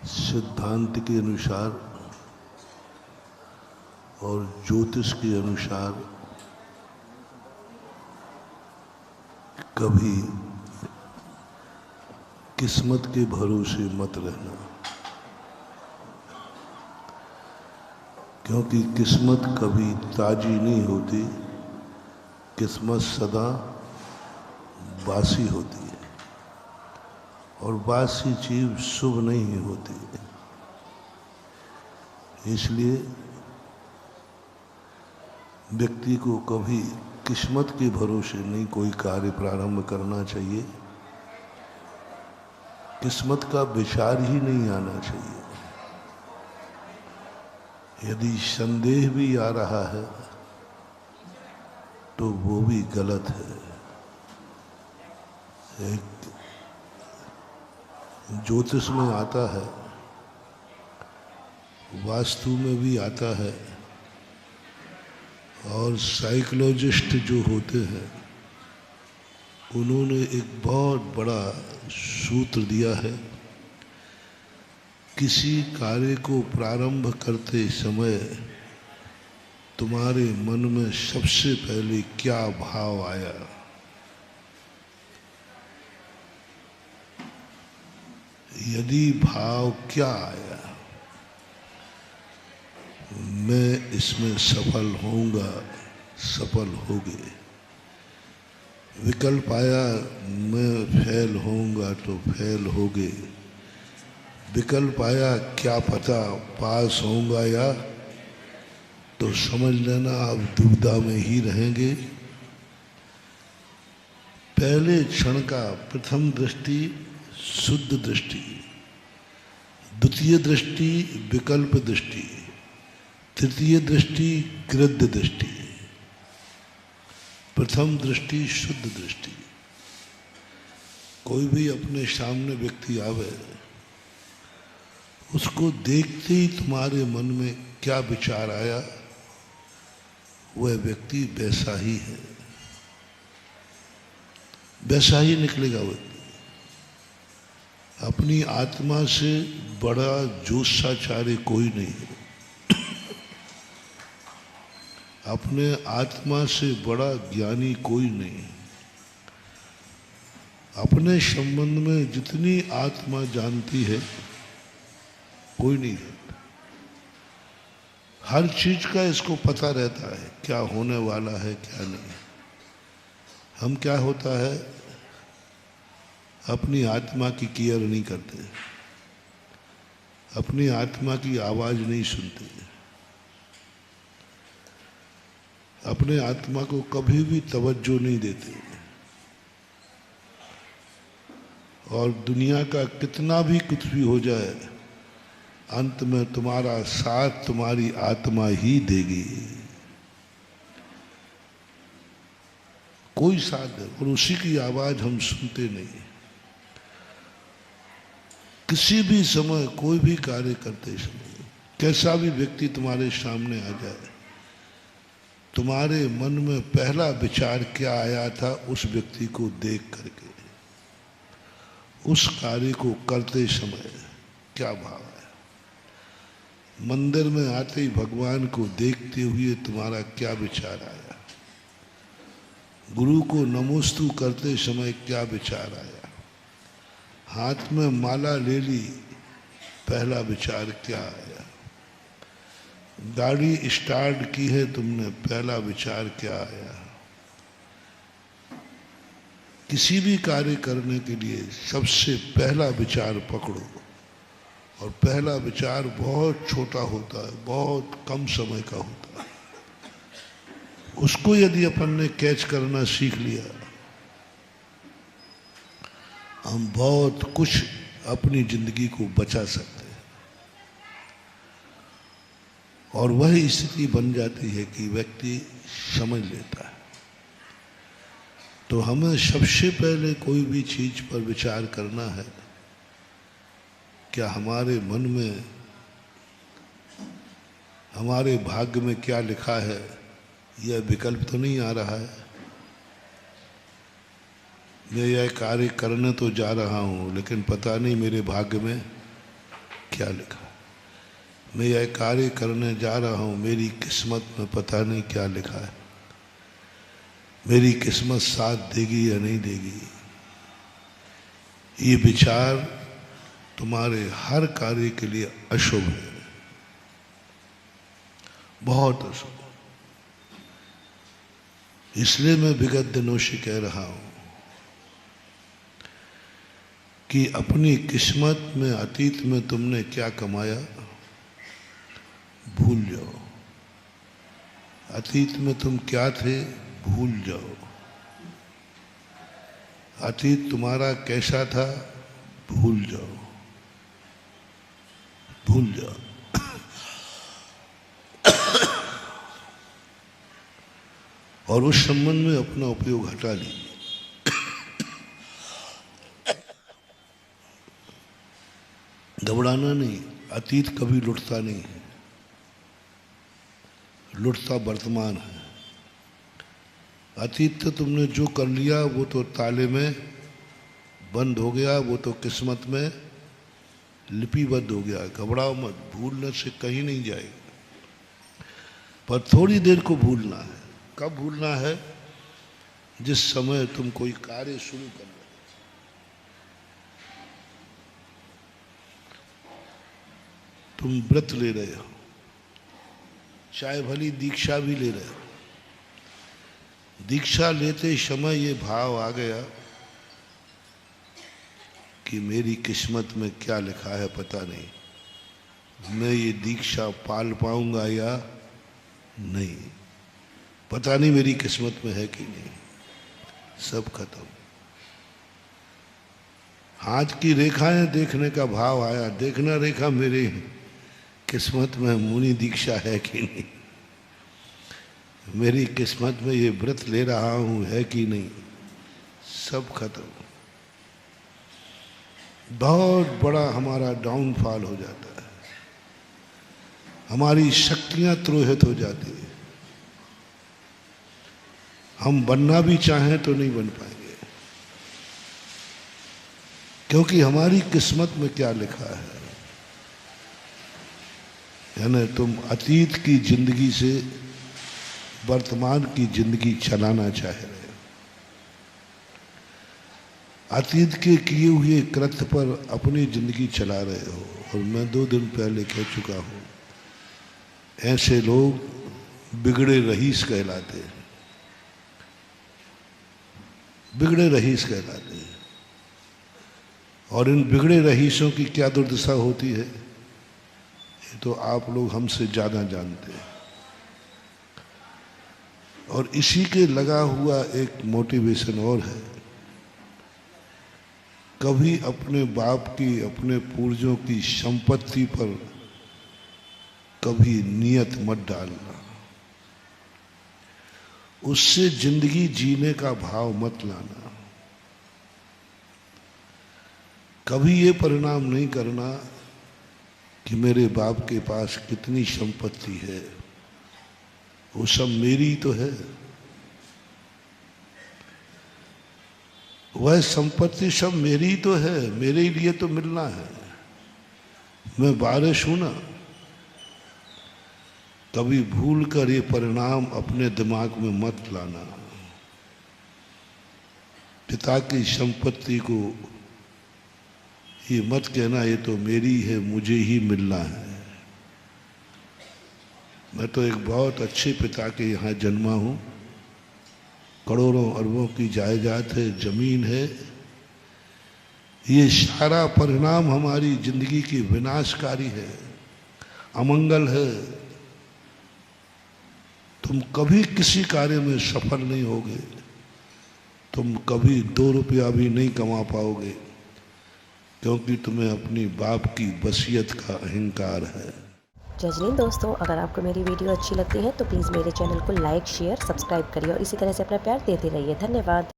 सिद्धांत के अनुसार और ज्योतिष के अनुसार कभी किस्मत के भरोसे मत रहना, क्योंकि किस्मत कभी ताजी नहीं होती। किस्मत सदा बासी होती है और बासी चीज शुभ नहीं होती है। इसलिए व्यक्ति को कभी किस्मत के भरोसे नहीं कोई कार्य प्रारंभ करना चाहिए। किस्मत का विचार ही नहीं आना चाहिए। यदि संदेह भी आ रहा है तो वो भी गलत है। एक ज्योतिष में आता है, वास्तु में भी आता है, और साइकोलॉजिस्ट जो होते हैं उन्होंने एक बहुत बड़ा सूत्र दिया है। किसी कार्य को प्रारंभ करते समय तुम्हारे मन में सबसे पहले क्या भाव आया, यदि भाव क्या आया, मैं इसमें सफल होऊंगा, सफल होगे। विकल्प आया मैं फेल होऊंगा तो फेल होगे। विकल्प आया क्या पता पास होऊंगा या, तो समझ लेना आप दुविधा में ही रहेंगे। पहले क्षण का प्रथम दृष्टि शुद्ध दृष्टि, द्वितीय दृष्टि विकल्प दृष्टि, तृतीय दृष्टि गृध्य दृष्टि, प्रथम दृष्टि शुद्ध दृष्टि। कोई भी अपने सामने व्यक्ति आवे, उसको देखते ही तुम्हारे मन में क्या विचार आया, वह व्यक्ति वैसा ही है, वैसा ही निकलेगा। व्यक्ति अपनी आत्मा से बड़ा ज्योतिषाचार्य कोई नहीं है। अपने आत्मा से बड़ा ज्ञानी कोई नहीं। अपने संबंध में जितनी आत्मा जानती है कोई नहीं जानता। हर चीज का इसको पता रहता है क्या होने वाला है क्या नहीं। हम क्या होता है अपनी आत्मा की केयर नहीं करते, अपनी आत्मा की आवाज नहीं सुनते, अपने आत्मा को कभी भी तवज्जो नहीं देते। और दुनिया का कितना भी कुछ भी हो जाए, अंत में तुम्हारा साथ तुम्हारी आत्मा ही देगी। कोई साथ है और उसी की आवाज हम सुनते नहीं। किसी भी समय कोई भी कार्य करते समय कैसा भी व्यक्ति तुम्हारे सामने आ जाए, तुम्हारे मन में पहला विचार क्या आया था उस व्यक्ति को देख करके, उस कार्य को करते समय क्या भाव आया। मंदिर में आते ही भगवान को देखते हुए तुम्हारा क्या विचार आया, गुरु को नमोस्तु करते समय क्या विचार आया, हाथ में माला ले ली पहला विचार क्या आया, गाड़ी स्टार्ट की है तुमने पहला विचार क्या आया। किसी भी कार्य करने के लिए सबसे पहला विचार पकड़ो, और पहला विचार बहुत छोटा होता है, बहुत कम समय का होता है। उसको यदि अपन ने कैच करना सीख लिया, हम बहुत कुछ अपनी जिंदगी को बचा सकते हैं। और वह स्थिति बन जाती है कि व्यक्ति समझ लेता है। तो हमें सबसे पहले कोई भी चीज पर विचार करना है, क्या हमारे मन में, हमारे भाग्य में क्या लिखा है, यह विकल्प तो नहीं आ रहा है। मैं यह कार्य करने तो जा रहा हूँ, लेकिन पता नहीं मेरे भाग्य में क्या लिखा है। मैं यह कार्य करने जा रहा हूँ, मेरी किस्मत में पता नहीं क्या लिखा है, मेरी किस्मत साथ देगी या नहीं देगी। ये विचार तुम्हारे हर कार्य के लिए अशुभ है, बहुत अशुभ। इसलिए मैं विगत दिनों से कह रहा हूं कि अपनी किस्मत में, अतीत में तुमने क्या कमाया भूल जाओ। अतीत में तुम क्या थे भूल जाओ। अतीत तुम्हारा कैसा था भूल जाओ, भूल जाओ। और उस संबंध में अपना उपयोग हटा लीजिए। घबराना नहीं, अतीत कभी लुटता नहीं है, लुटता वर्तमान है। अतीत तो तुमने जो कर लिया वो तो ताले में बंद हो गया, वो तो किस्मत में लिपिबद्ध हो गया। घबराओ मत, भूलने से कहीं नहीं जाएगा, पर थोड़ी देर को भूलना है। कब भूलना है? जिस समय तुम कोई कार्य शुरू कर रहे हो। तुम व्रत ले रहे हो, चाहे भली दीक्षा भी ले रहे हो। दीक्षा लेते समय ये भाव आ गया कि मेरी किस्मत में क्या लिखा है पता नहीं, मैं ये दीक्षा पाल पाऊंगा या नहीं, पता नहीं मेरी किस्मत में है कि नहीं। सब खत्म। हाथ की रेखाएं देखने का भाव आया, देखना रेखा मेरी किस्मत में मुनि दीक्षा है कि नहीं, मेरी किस्मत में ये व्रत ले रहा हूं है कि नहीं। सब खत्म। बहुत बड़ा हमारा डाउनफॉल हो जाता है, हमारी शक्तियां तिरोहित हो जाती है। हम बनना भी चाहें तो नहीं बन पाएंगे, क्योंकि हमारी किस्मत में क्या लिखा है। यानी तुम अतीत की जिंदगी से वर्तमान की जिंदगी चलाना चाह रहे हो। अतीत के किए हुए कृत्य पर अपनी जिंदगी चला रहे हो। और मैं 2 दिन पहले कह चुका हूं, ऐसे लोग बिगड़े रईस कहलाते हैं, बिगड़े रईस कहलाते हैं। और इन बिगड़े रईसों की क्या दुर्दशा होती है ये तो आप लोग हमसे ज़्यादा जानते हैं। और इसी के लगा हुआ एक मोटिवेशन और है, कभी अपने बाप की, अपने पूर्वजों की संपत्ति पर कभी नियत मत डालना, उससे जिंदगी जीने का भाव मत लाना। कभी ये परिणाम नहीं करना कि मेरे बाप के पास कितनी संपत्ति है, वो सब मेरी तो है। वह संपत्ति सब मेरी तो है, मेरे ही लिए तो मिलना है। मैं वारिस हूं ना। कभी भूल कर ये परिणाम अपने दिमाग में मत लाना। पिता की संपत्ति को ये मत कहना ये तो मेरी है, मुझे ही मिलना है। मैं तो एक बहुत अच्छे पिता के यहाँ जन्मा हूँ, करोड़ों अरबों की जायदाद है, जमीन है। ये सारा परिणाम हमारी जिंदगी की विनाशकारी है, अमंगल है। तुम कभी किसी कार्य में सफल नहीं होगे, तुम कभी 2 रुपया भी नहीं कमा पाओगे, क्योंकि तुम्हें अपनी बाप की वसीयत का अहंकार है। जय हिंद दोस्तों, अगर आपको मेरी वीडियो अच्छी लगती है तो प्लीज़ मेरे चैनल को लाइक, शेयर, सब्सक्राइब करिए और इसी तरह से अपना प्यार देते रहिए। धन्यवाद।